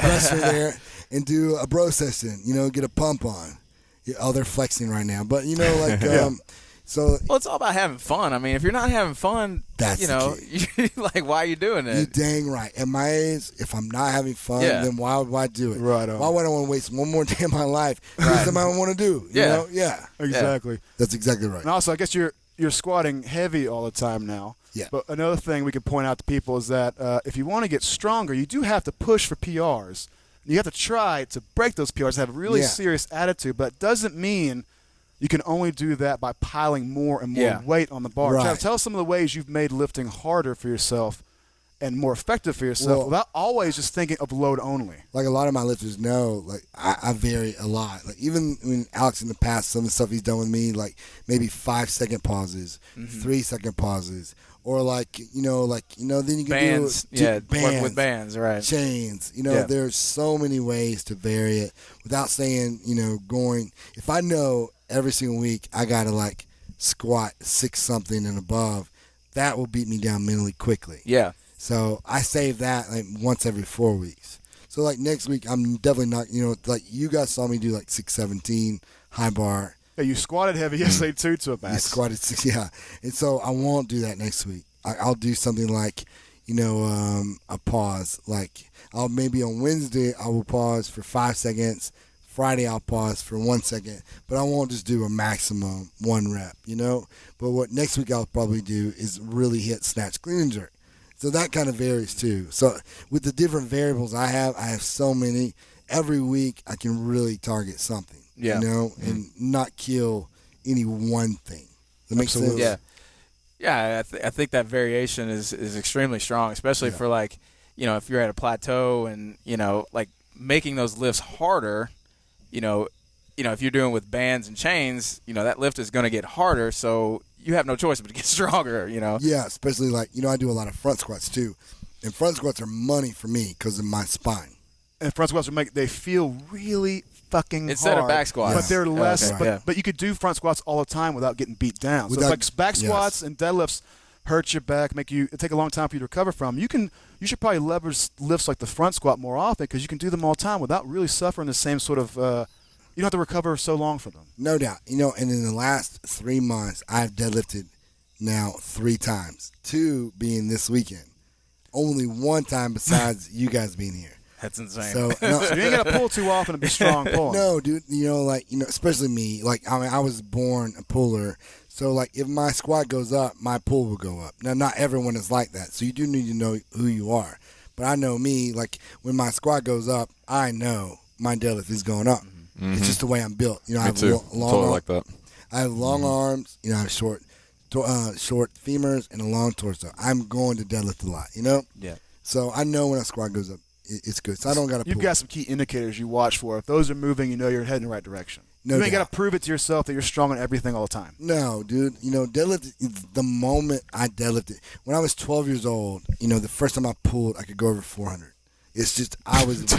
wrestler there and do a bro session. Get a pump on. They're flexing right now, but So well, it's all about having fun. I mean, if you're not having fun, that's like, why are you doing it? You dang right. At my age, if I'm not having fun, then why would I do it? Right on. Why would I want to waste one more day of my life doing something I don't want to do? You know? Yeah. Exactly. That's exactly right. And also, I guess you're squatting heavy all the time now. Yeah. But another thing we can point out to people is that if you want to get stronger, you do have to push for PRs. You have to try to break those PRs, have a really serious attitude, but it doesn't mean you can only do that by piling more and more weight on the bar. Right. Tell us some of the ways you've made lifting harder for yourself and more effective for yourself without always just thinking of load only. Like a lot of my lifters know, like I vary a lot. Like even when Alex in the past, some of the stuff he's done with me, like maybe 5-second pauses, 3-second pauses, or then you can bands, do bands, work with bands, right? Chains. There's so many ways to vary it without saying, going. If I know every single week I gotta squat 6 something and above, that will beat me down mentally quickly. Yeah. So I save that once every 4 weeks. So next week I'm definitely not, you guys saw me do 617 high bar. Yeah, you squatted heavy yesterday too to a max. You squatted 6, and so I won't do that next week. I'll do something a pause. I'll maybe on Wednesday I will pause for 5 seconds. Friday I'll pause for 1 second, but I won't just do a maximum 1 rep, But what next week I'll probably do is really hit snatch, clean, and jerk. So that kind of varies too. So with the different variables I have so many. Every week I can really target something, and not kill any one thing. That makes sense? Yeah. Yeah, I think that variation is extremely strong, especially for if you're at a plateau and, making those lifts harder. If you're doing with bands and chains, that lift is going to get harder, so you have no choice but to get stronger, Yeah, especially I do a lot of front squats too. And front squats are money for me because of my spine. And front squats they feel really fucking instead hard. of back squats. But they're less, Okay. but you could do front squats all the time without getting beat down. So if back squats and deadlifts hurt your back, it take a long time for you to recover from. You should probably leverage lifts like the front squat more often because you can do them all the time without really suffering the same sort of you don't have to recover so long for them. No doubt. And in the last 3 months, I've deadlifted now 3 times, 2 being this weekend. Only 1 time besides you guys being here. That's insane. So, So you ain't got to pull too often to be strong pulling. No, dude. Especially me. I was born a puller. So, if my squat goes up, my pull will go up. Now, not everyone is like that. So you do need to know who you are. But I know me. When my squat goes up, I know my deadlift is going up. Mm-hmm. It's just the way I'm built. I have too. long Totally like that. I have long arms. I have short femurs and a long torso. I'm going to deadlift a lot. Yeah. So I know when a squat goes up, it's good. So I don't got to. You've got some key indicators you watch for. If those are moving, you're heading in the right direction. No, you ain't got to prove it to yourself that you're strong on everything all the time. No, dude. Deadlift. The moment I deadlifted, when I was 12 years old, the first time I pulled, I could go over 400. It's just I was.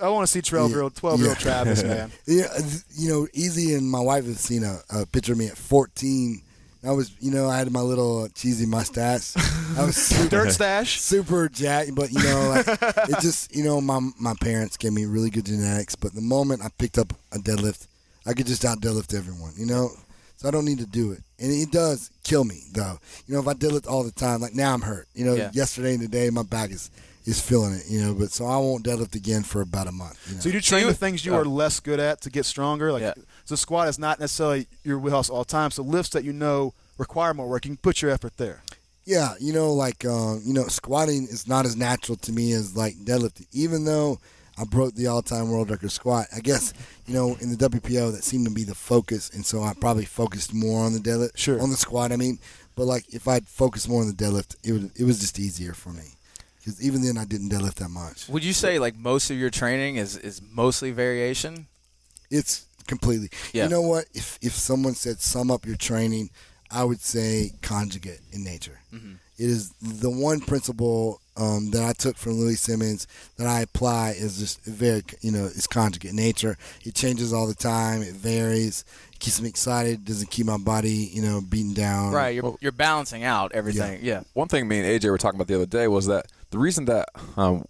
I want to see 12-year-old Travis, man. Easy and my wife have seen a picture of me at 14. I was, I had my little cheesy mustache. I was dirt stash, super jacked, but it just, my parents gave me really good genetics. But the moment I picked up a deadlift, I could just out deadlift everyone, So I don't need to do it, and it does kill me though. If I deadlift all the time, now I'm hurt. Yesterday and today my back is feeling it, but so I won't deadlift again for about a month. So you do train the things you are less good at to get stronger? So squat is not necessarily your wheelhouse all the time. So lifts that require more work, you can put your effort there. Yeah, squatting is not as natural to me as deadlifting. Even though I broke the all-time world record squat, I guess, in the WPO that seemed to be the focus, and so I probably focused more on the deadlift, on the squat, But if I'd focused more on the deadlift, it was just easier for me. Because even then, I didn't deadlift that much. Would you say most of your training is mostly variation? It's completely. Yeah. You know what? If someone said sum up your training, I would say Conjugate in nature. Mm-hmm. It is the one principle that I took from Louis Simmons that I apply is just very, it's Conjugate in nature. It changes all the time. It varies. It keeps me excited. Doesn't keep my body, beaten down. Right. You're balancing out everything. Yeah. One thing me and AJ were talking about the other day was that the reason that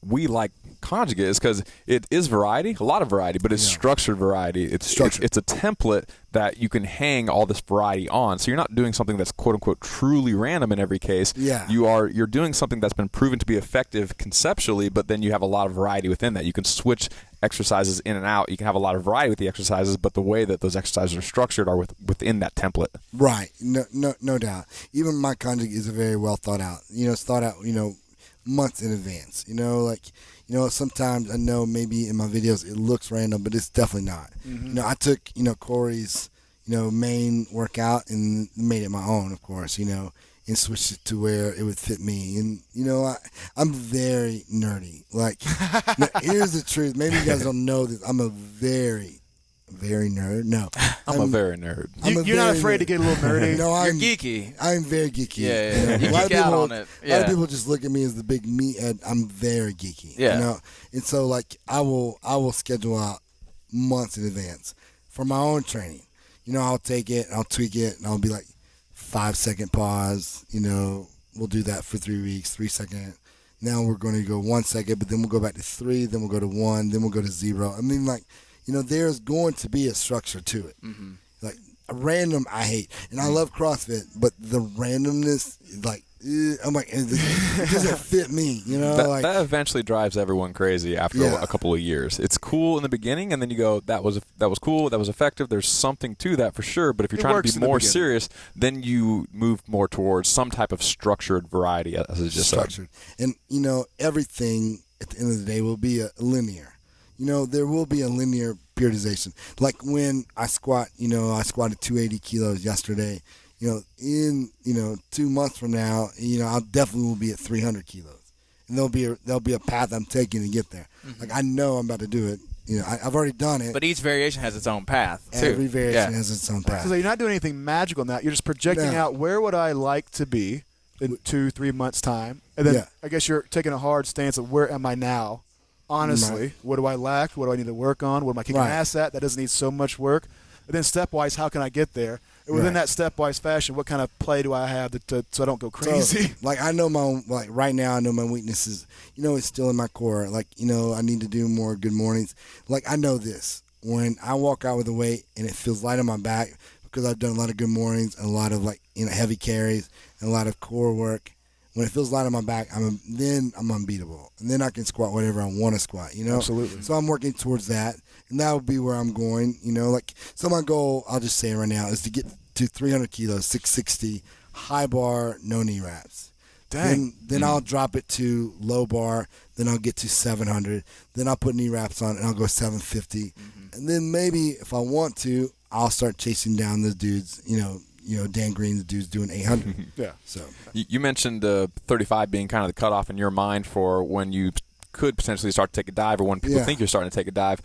we like Conjugate is because it is variety, a lot of variety, but it's structured variety. It's structured. It's a template that you can hang all this variety on. So you're not doing something that's quote unquote truly random in every case. Yeah. You're doing something that's been proven to be effective conceptually, but then you have a lot of variety within that. You can switch exercises in and out. You can have a lot of variety with the exercises, but the way that those exercises are structured are within that template. Right. No doubt. Even my Conjugate is very well thought out. It's thought out, months in advance. Sometimes I know maybe in my videos it looks random, but it's definitely not. Mm-hmm. I took, Corey's, main workout and made it my own, of course, and switched it to where it would fit me. And, I'm very nerdy. Like, here's the truth. Maybe you guys don't know this. I'm a very nerd. No. I'm a very nerd. You're not afraid to get a little nerdy? No, You're geeky. I'm very geeky. Yeah. You geek out on it. A lot of people just look at me as the big meathead. I'm very geeky. Yeah. And so, like, I will schedule out months in advance for my own training. I'll take it, I'll tweak it, and I'll be like, 5-second pause. We'll do that for 3 weeks, 3 second. Now we're going to go 1 second, but then we'll go back to 3, then we'll go to 1, then we'll go to 0. I mean, like, there's going to be a structure to it. Mm-hmm. Like, a random, I hate. And I love CrossFit, but the randomness is like, I'm like, it doesn't fit me, That eventually drives everyone crazy after a couple of years. It's cool in the beginning, and then you go, that was cool, that was effective. There's something to that for sure, but if you're trying to be more serious, then you move more towards some type of structured variety, as it just structured. said. And, everything at the end of the day will be a linear. There will be a linear periodization. Like when I squat, I squatted 280 kilos yesterday. In 2 months from now, I definitely will be at 300 kilos, and there'll be a path I'm taking to get there. Mm-hmm. Like I know I'm about to do it. I've already done it. But each variation has its own path too. Every variation has its own path. So you're not doing anything magical in that. You're just projecting out where would I like to be in 2-3 months time, and then I guess you're taking a hard stance of where am I now. Honestly, what do I lack? What do I need to work on? What am I kicking ass at? That doesn't need so much work. And then step-wise, how can I get there? And within that step-wise fashion, what kind of play do I have so I don't go crazy? So, like, I know right now I know my weaknesses. It's still in my core. Like, I need to do more good mornings. Like, I know this. When I walk out with a weight and it feels light on my back because I've done a lot of good mornings and a lot of, heavy carries and a lot of core work, when it feels light on my back, then I'm unbeatable. And then I can squat whatever I want to squat, Absolutely. So I'm working towards that. And that will be where I'm going, So my goal, I'll just say right now, is to get to 300 kilos, 660, high bar, no knee wraps. Dang. Then I'll drop it to low bar. Then I'll get to 700. Then I'll put knee wraps on and I'll go 750. Mm-hmm. And then maybe if I want to, I'll start chasing down those dudes, Dan Green, the dude's doing 800. Yeah. So you mentioned 35 being kind of the cutoff in your mind for when you could potentially start to take a dive, or when people think you're starting to take a dive.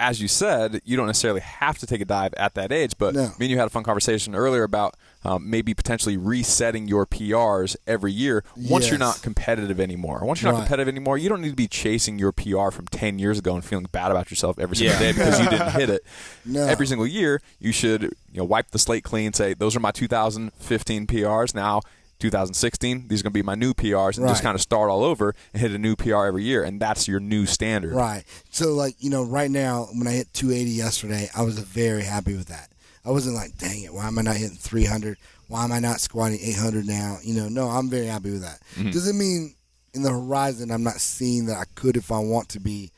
As you said, you don't necessarily have to take a dive at that age, but me and you had a fun conversation earlier about maybe potentially resetting your PRs every year once you're not competitive anymore. Once you're not competitive anymore, you don't need to be chasing your PR from 10 years ago and feeling bad about yourself every single day because you didn't hit it. No. Every single year, you should wipe the slate clean, say, those are my 2015 PRs. Now, 2016, these are going to be my new PRs, and just kind of start all over and hit a new PR every year, and that's your new standard. Right. So, right now, when I hit 280 yesterday, I was very happy with that. I wasn't like, dang it, why am I not hitting 300? Why am I not squatting 800 now? No, I'm very happy with that. Mm-hmm. Doesn't mean in the horizon I'm not seeing that I could if I want to be,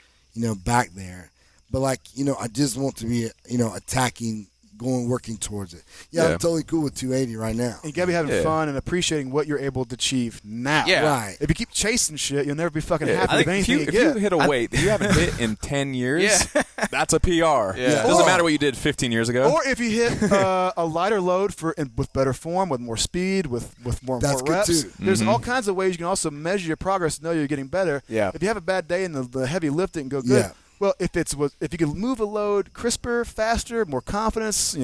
back there. But, I just want to be, attacking, working towards it. I'm totally cool with 280 right now. And you gotta be having fun and appreciating what you're able to achieve now. Yeah. Right. If you keep chasing shit, you'll never be fucking happy with anything if you hit a weight that you haven't hit in 10 years, that's a PR. Yeah. It doesn't matter what you did 15 years ago. Or if you hit a lighter load with better form, with more speed, with more reps. Good too. There's all kinds of ways you can also measure your progress and know you're getting better. Yeah. If you have a bad day in the heavy lifting, go good. Well, if you can move a load crisper, faster, more confidence,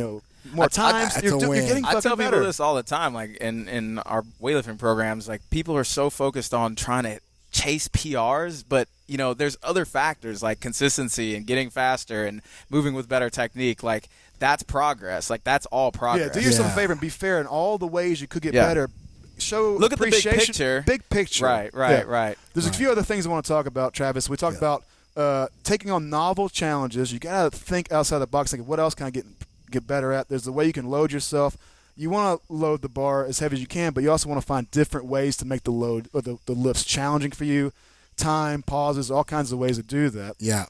more time. You're getting I fucking tell better. people this all the time, like in our weightlifting programs, like people are so focused on trying to chase PRs, but there's other factors like consistency and getting faster and moving with better technique. Like that's progress. Like that's all progress. Yeah, do yourself a favor and be fair in all the ways you could get better. Look at the big picture. Big picture. Right. There's a few other things I want to talk about, Travis. We talked about taking on novel challenges. You got to think outside the box. Like, what else can I get better at? There's the way you can load yourself. You want to load the bar as heavy as you can, but you also want to find different ways to make the load or the lifts challenging for you. Time, pauses, all kinds of ways to do that. Yeah.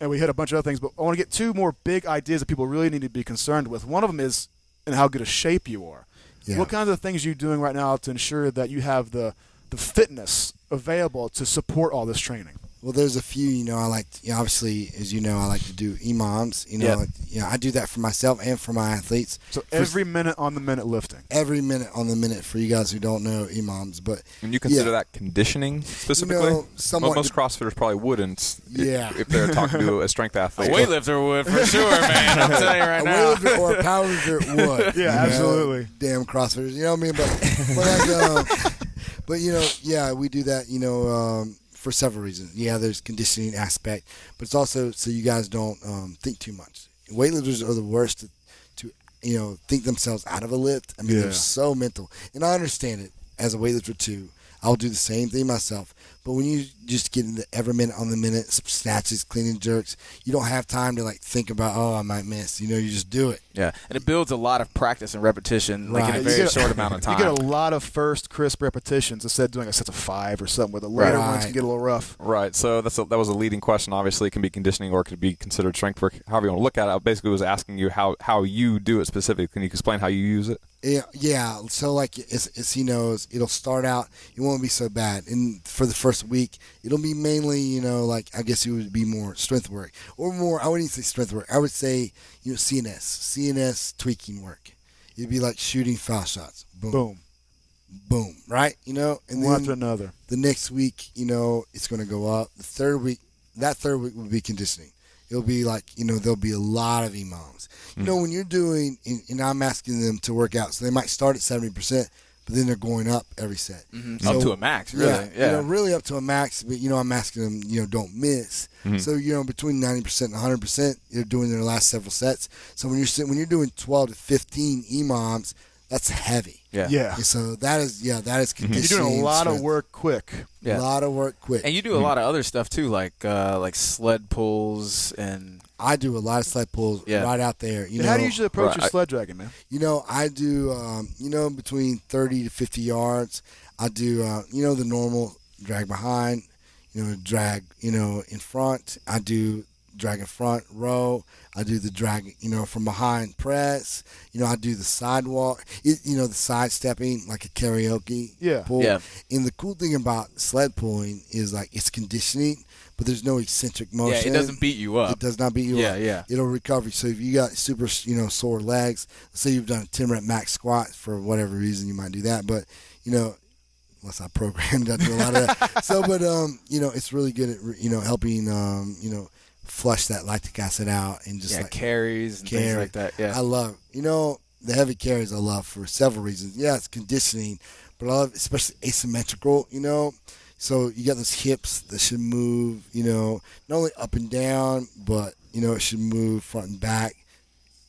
And we hit a bunch of other things, but I want to get two more big ideas that people really need to be concerned with. One of them is in how good a shape you are. Yeah. What kinds of things are you doing right now to ensure that you have the fitness available to support all this training? Well, there's a few, I like, obviously, as you know, I like to do imams. I do that for myself and for my athletes. So every minute on the minute lifting. Every minute on the minute for you guys who don't know imams, but and you consider that conditioning specifically? Most CrossFitters probably wouldn't. If they're talking to a strength athlete. A weightlifter would for sure, man. I'm telling you right now. A weightlifter or a powerlifter would. Yeah, absolutely. Damn CrossFitters, you know what I mean? But we do that, for several reasons. Yeah, there's conditioning aspect, but it's also so you guys don't think too much. Weightlifters are the worst to think themselves out of a lift. I mean, they're so mental, and I understand it as a weightlifter too. I'll do the same thing myself. But when you just get into every minute on the minute, snatches, clean and jerks, you don't have time to think about, I might miss. You just do it. Yeah, and it builds a lot of practice and repetition in a very short amount of time. You get a lot of first crisp repetitions instead of doing a set of 5 or something where the later ones can get a little rough. Right, so that was a leading question. Obviously, it can be conditioning or it could be considered strength work, however you want to look at it. I basically was asking you how you do it specifically. Can you explain how you use it? Yeah. So as he knows, it'll start out, it won't be so bad. And for the first week, it'll be mainly, I guess it would be more strength work. Or more, I wouldn't say strength work. I would say, CNS tweaking work. It'd be like shooting foul shots. Boom. Boom. Right? And one then after another. The next week, it's going to go up. That third week will be conditioning. It'll be there'll be a lot of imams. When you're doing, and I'm asking them to work out, so they might start at 70%, but then they're going up every set. Mm-hmm. So, up to a max, really. Yeah. Really up to a max, but, I'm asking them, don't miss. Mm-hmm. So, between 90% and 100%, they're doing their last several sets. So when you're doing 12 to 15 imams, that's heavy. Yeah. And so that is conditioning. You're doing a lot of work quick. Yeah. A lot of work quick. And you do a lot of other stuff too, like sled pulls and. I do a lot of sled pulls right out there. How do you usually approach your sled dragging, man? I do, between 30 to 50 yards. I do, the normal drag behind, drag, in front. I do drag in front, row. I do the drag, from behind press. I do the sidewalk, the side stepping like a karaoke pull. Yeah. And the cool thing about sled pulling is it's conditioning, but there's no eccentric motion. Yeah, it doesn't beat you up. It does not beat you up. Yeah. It'll recover. So if you got super, sore legs, let's say you've done a 10-rep max squat for whatever reason, you might do that. But, unless I programmed, I do a lot of that. So, but, it's really good at, helping, flush that lactic acid out and just carries and things like that. Yeah. I love, the heavy carries I love for several reasons. Yeah, it's conditioning, but I love especially asymmetrical, So you got those hips that should move, not only up and down, but, it should move front and back,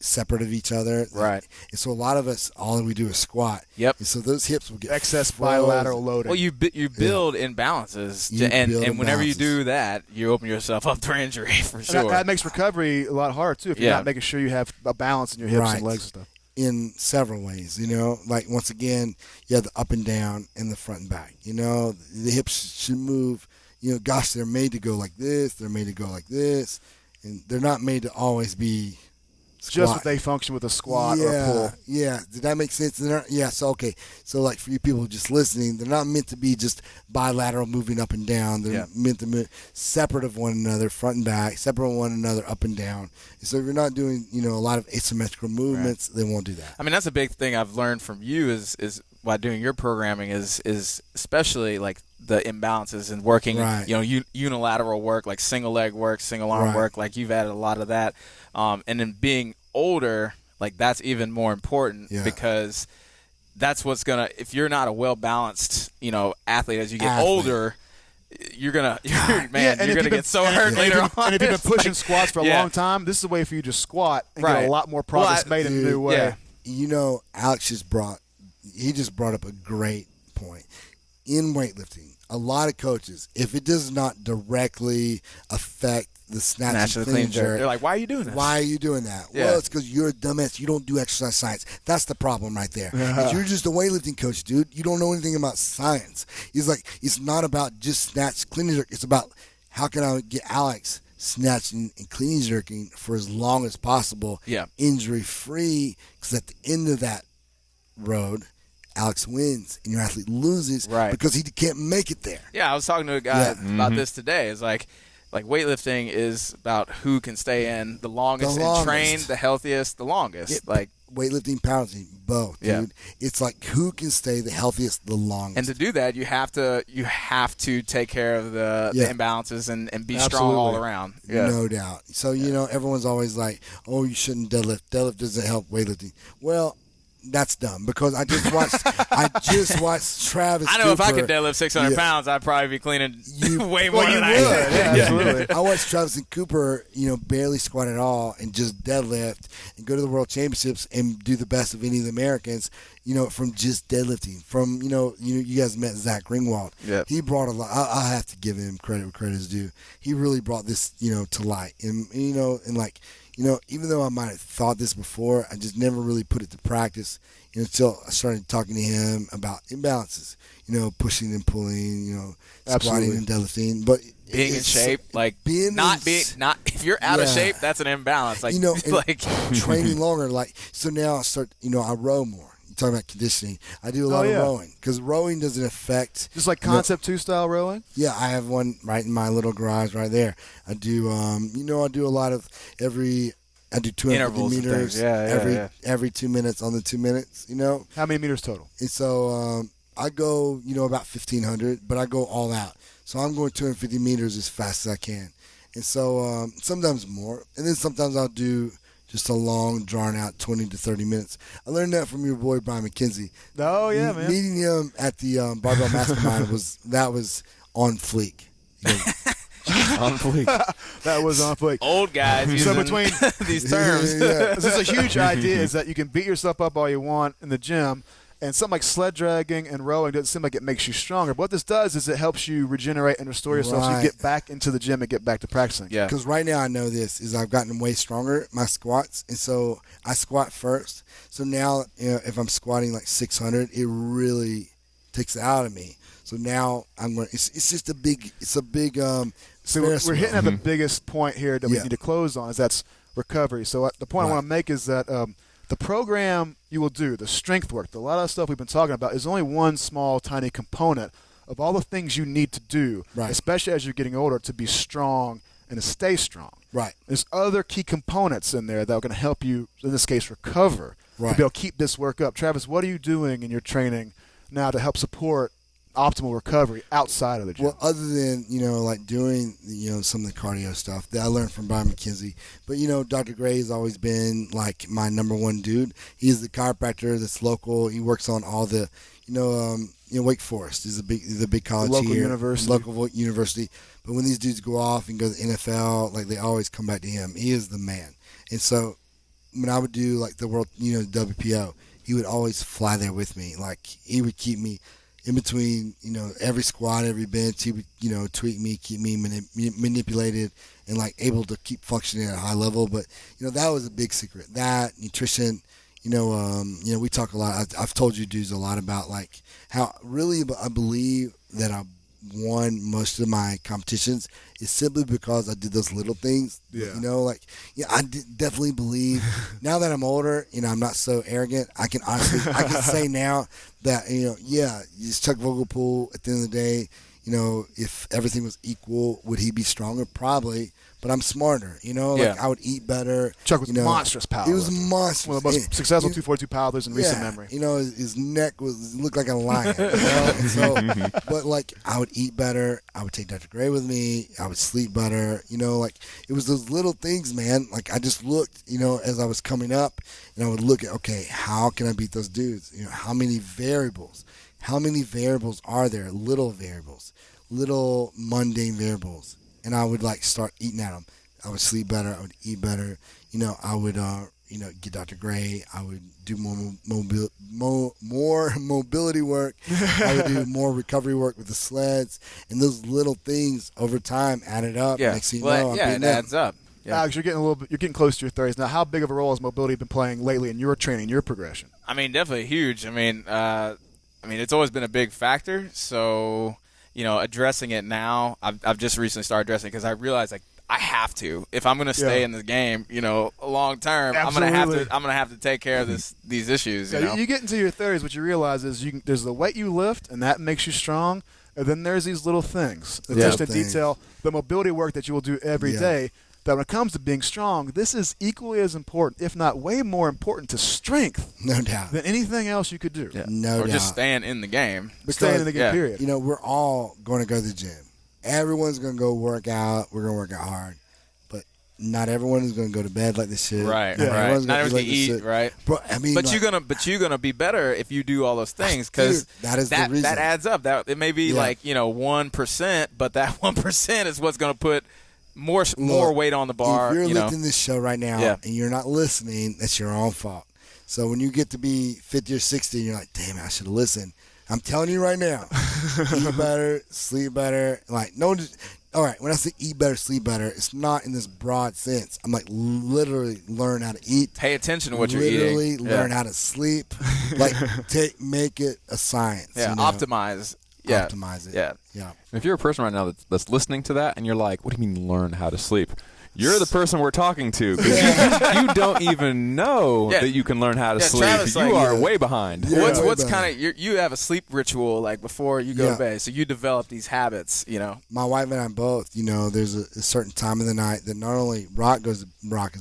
separate of each other. Right. And so a lot of us, all we do is squat. Yep. And so those hips will get excess bilateral loading. Well, you build imbalances, and whenever you do that, you open yourself up for injury for sure. That makes recovery a lot harder too if you're not making sure you have a balance in your hips and legs and stuff. In several ways, once again, you have the up and down and the front and back. The hips should move. Gosh, they're made to go like this. They're made to go like this, and they're not made to always be. Squat. Just that they function with a squat or a pull. Yeah. Did that make sense? So okay. So for you people just listening, they're not meant to be just bilateral moving up and down. They're meant to move separate of one another, front and back, separate of one another, up and down. And so if you're not doing, a lot of asymmetrical movements, they won't do that. I mean, that's a big thing I've learned from you is while doing your programming is especially the imbalances and working, unilateral work, like single leg work, single arm work. Like you've added a lot of that. And then being older, like that's even more important because that's what's gonna. If you're not a well balanced, athlete as you get older, you're gonna get so hurt later on. And if you've been pushing squats for a long time, this is a way for you to squat and get a lot more progress made in a new way. Yeah. Alex just brought up a great point. In weightlifting, a lot of coaches, if it does not directly affect the snatch and clean and jerk, they're like, why are you doing this? Why are you doing that? Yeah. Well, it's because you're a dumbass. You don't do exercise science. That's the problem right there. You're just a weightlifting coach, dude. You don't know anything about science. He's like, it's not about just snatch, clean and jerk. It's about how can I get Alex snatching and clean and jerking for as long as possible, injury-free, because at the end of that road, Alex wins and your athlete loses because he can't make it there. Yeah, I was talking to a guy about this today. It's like weightlifting is about who can stay in the longest and train the healthiest the longest. Like weightlifting, powerlifting, both, dude. It's like who can stay the healthiest the longest. And to do that, you have to take care of the imbalances and be strong all around. Yeah. No doubt. So everyone's always like, "Oh, you shouldn't deadlift. Deadlift doesn't help weightlifting." Well, that's dumb because I just watched Travis. I know Cooper. If I could deadlift 600 pounds, I'd probably be cleaning way more than I would. am. Yeah, absolutely. I watched Travis and Cooper, barely squat at all and just deadlift and go to the World Championships and do the best of any of the Americans. From just deadlifting. From you guys met Zach Ringwald. Yep. He brought a lot. I have to give him credit where credit is due. He really brought this to light, and even though I might have thought this before, I just never really put it to practice until I started talking to him about imbalances, pushing and pulling, squatting and deadlifting. But being in shape, if you're out of shape, that's an imbalance. Like, training longer. So now I start, I row more. Talking about conditioning, I do a lot of rowing because rowing doesn't affect just like Concept 2 style rowing. Yeah, I have one right in my little garage right there. I do I do a lot of I do 250 meters every 2 minutes on the 2 minutes. How many meters total? And so I go about 1,500, but I go all out. So I'm going 250 meters as fast as I can, and so sometimes more, and then sometimes I'll do just a long, drawn-out 20 to 30 minutes. I learned that from your boy, Brian McKenzie. Oh, yeah, man. Meeting him at the Barbell Mastermind was on fleek. On fleek. That was on fleek. Old guys using between these terms. This is a huge idea is that you can beat yourself up all you want in the gym, and something like sled dragging and rowing doesn't seem like it makes you stronger. But what this does is it helps you regenerate and restore yourself so you get back into the gym and get back to practicing. Yeah. Because right now I know this is I've gotten way stronger at my squats, and so I squat first. So now if I'm squatting like 600, it really takes it out of me. So now I'm going. It's just a big. So we're hitting at the biggest point here that we need to close on. Is that's recovery. So the point I want to make is that. The program you will do, the strength work, a lot of the stuff we've been talking about is only one small, tiny component of all the things you need to do, especially as you're getting older, to be strong and to stay strong. Right. There's other key components in there that are going to help you, in this case, recover, to be able to keep this work up. Travis, what are you doing in your training now to help support optimal recovery outside of the gym? Well, other than, doing, some of the cardio stuff that I learned from Brian McKenzie. But, Dr. Gray has always been, my number one dude. He's the chiropractor that's local. He works on all the, Wake Forest is the big college local here. Local university. But when these dudes go off and go to the NFL, they always come back to him. He is the man. And so when I would do, the world, the WPO, he would always fly there with me. He would keep me in between, every squat, every bench, he would, tweak me, keep me manipulated and able to keep functioning at a high level. But, that was a big secret. That, nutrition, we talk a lot. I've told you dudes a lot about how really I believe that I won most of my competitions is simply because I did those little things. Yeah. I definitely believe now that I'm older, I'm not so arrogant. I can say now that, you just Chuck Vogelpool at the end of the day, if everything was equal, would he be stronger? Probably. But I'm smarter, I would eat better. Chuck was monstrous power. He was monstrous. One of the most successful 242 powerlifters in recent memory. His neck looked like a lion. But I would eat better. I would take Dr. Gray with me. I would sleep better. Like it was those little things, man. Like I just looked, as I was coming up, and I would look at, okay, how can I beat those dudes? How many variables are there? Little variables, little mundane variables. And I would like start eating at them. I would sleep better. I would eat better. I would, get Dr. Gray. I would do more mobility work. I would do more recovery work with the sleds. And those little things over time added up. Yeah. Next thing you know, it adds up. Yeah. Alex, you're getting close to your 30s now. How big of a role has mobility been playing lately in your training, your progression? I mean, definitely huge. I mean, it's always been a big factor. So, addressing it now, I've just recently started addressing it because I realized like I have to if I'm going to stay in the game, long term. Absolutely. I'm going to have to take care of these issues. You get into your 30s, what you realize is there's the weight you lift, and that makes you strong. And then there's these little things, attention to detail, the mobility work that you will do every day. That when it comes to being strong, this is equally as important, if not way more important, to strength. No doubt. Than anything else you could do. Yeah. No or doubt. just staying in the game. Staying in the game, period. We're all going to go to the gym. Everyone's going to go work out. We're going to work out hard. But not everyone is going to go to bed like they should. Right, Not right. everyone's Not gonna everyone's be going to eat, right? But you're gonna be better if you do all those things because that is the reason. That adds up. That it may be 1%, but that 1% is what's going to put more weight on the bar. If you're lifting this show right now and you're not listening, that's your own fault. So when you get to be 50 or 60 and you're like, damn, I should have listened. I'm telling you right now, eat better, sleep better. Like, no, all right, when I say eat better, sleep better, it's not in this broad sense. I'm like literally learn how to eat. Pay attention to what you're eating. Literally learn how to sleep. Like, make it a science. Yeah, optimize. Yeah. Optimize it. Yeah. Yeah. If you're a person right now that's listening to that and you're like, what do you mean learn how to sleep? You're the person we're talking to because you don't even know that you can learn how to sleep. Travis, you are way behind. Yeah, what's kind of you have a sleep ritual like before you go to bed, so you develop these habits. My wife and I both. There's a certain time of the night that not only Rock is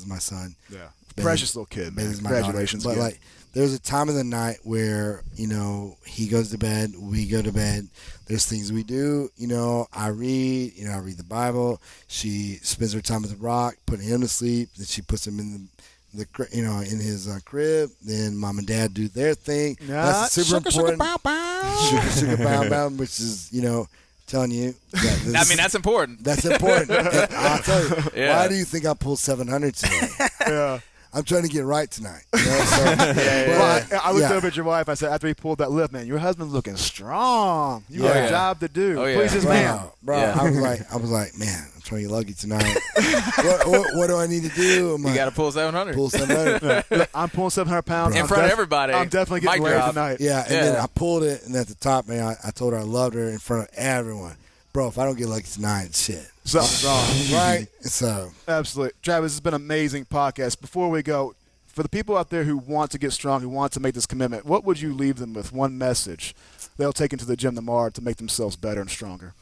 my son. Yeah. Precious little kid, man. Congratulations. But like, there's a time of the night where, he goes to bed, we go to bed. There's things we do, I read, I read the Bible. She spends her time with Rock, putting him to sleep. Then she puts him in in his crib. Then mom and dad do their thing. That's super important. Sugar, bow, bow, which is, telling you. That's important. That's important. I'll tell you. Why do you think I pulled 700 today? Yeah. I'm trying to get right tonight. So, I looked over at your wife. I said, after he pulled that lift, man, your husband's looking strong. You got a job to do. Please his man. Bro, I was like, man, I'm trying to get lucky tonight. what do I need to do? You got to pull 700. Pull 700. I'm pulling 700 pounds. In front of everybody. I'm definitely getting laid tonight. Yeah, and then I pulled it, and at the top, man, I told her I loved her in front of everyone. Bro, if I don't get lucky tonight, shit. Something's wrong. Right? So. Absolutely. Travis, it's been an amazing podcast. Before we go, for the people out there who want to get strong, who want to make this commitment, what would you leave them with? One message they'll take into the gym tomorrow to make themselves better and stronger.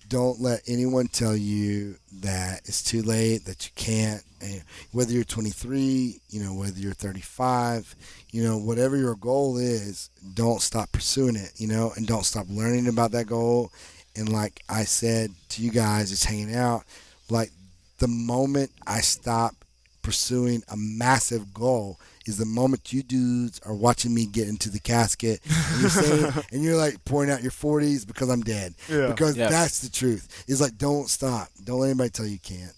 Don't let anyone tell you that it's too late, that you can't. And whether you're 23, whether you're 35, whatever your goal is, don't stop pursuing it, and don't stop learning about that goal. And like I said to you guys, just hanging out, like the moment I stop pursuing a massive goal is the moment you dudes are watching me get into the casket and you're saying, and you're like pouring out your 40s because I'm dead. Yeah. Because that's the truth. It's like, don't stop. Don't let anybody tell you can't,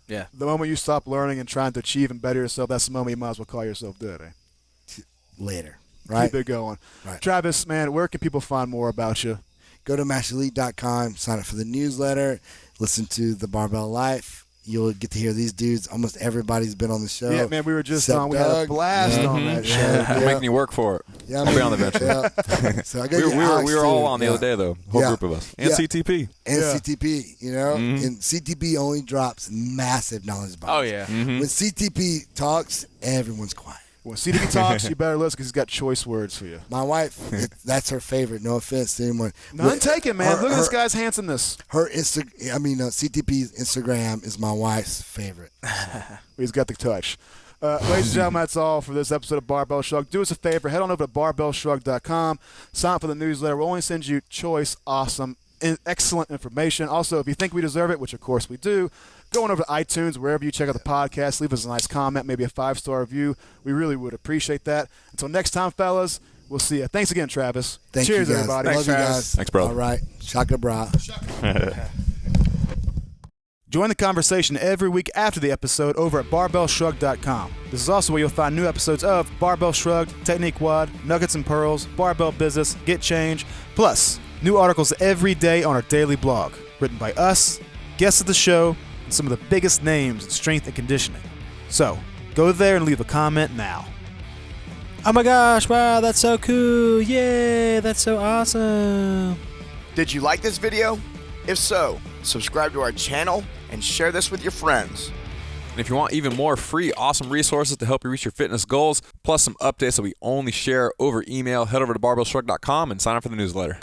Yeah. The moment you stop learning and trying to achieve and better yourself, that's the moment you might as well call yourself dead, Later. Right? Keep it going. Right. Travis, man, where can people find more about you? Go to masterelite.com, sign up for the newsletter, listen to the Barbell Life. You'll get to hear these dudes. Almost everybody's been on the show. Yeah, man, we were just on. We Doug. had a blast on that show. Make me work for it. Yeah, I'll be on the bench. Yeah. So I we were all on the other day, though. Whole group of us. And CTP. And CTP, and CTP only drops massive knowledge bombs. Oh, yeah. When CTP talks, everyone's quiet. When CTP talks, you better listen because he's got choice words for you. My wife, that's her favorite. No offense to anyone. None taken, man. Look at this guy's handsomeness. CTP's Instagram is my wife's favorite. He's got the touch. Ladies and gentlemen, that's all for this episode of Barbell Shrugged. Do us a favor. Head on over to barbellshrugged.com. Sign up for the newsletter. We'll only send you choice, awesome excellent information. Also, if you think we deserve it, which of course we do, go on over to iTunes, wherever you check out the podcast. Leave us a nice comment, maybe a 5-star review. We really would appreciate that. Until next time, fellas, we'll see you. Thanks again, Travis. Cheers, Cheers, everybody. Love you guys. Thanks, brother. All right. Shaka bra. Join the conversation every week after the episode over at barbellshrugged.com. This is also where you'll find new episodes of Barbell Shrugged, Technique Wad, Nuggets and Pearls, Barbell Business, Get Change, plus new articles every day on our daily blog, written by us, guests of the show, and some of the biggest names in strength and conditioning. So, go there and leave a comment now. Oh my gosh, wow, that's so cool. Yay, that's so awesome. Did you like this video? If so, subscribe to our channel and share this with your friends. And if you want even more free, awesome resources to help you reach your fitness goals, plus some updates that we only share over email, head over to barbellshrugged.com and sign up for the newsletter.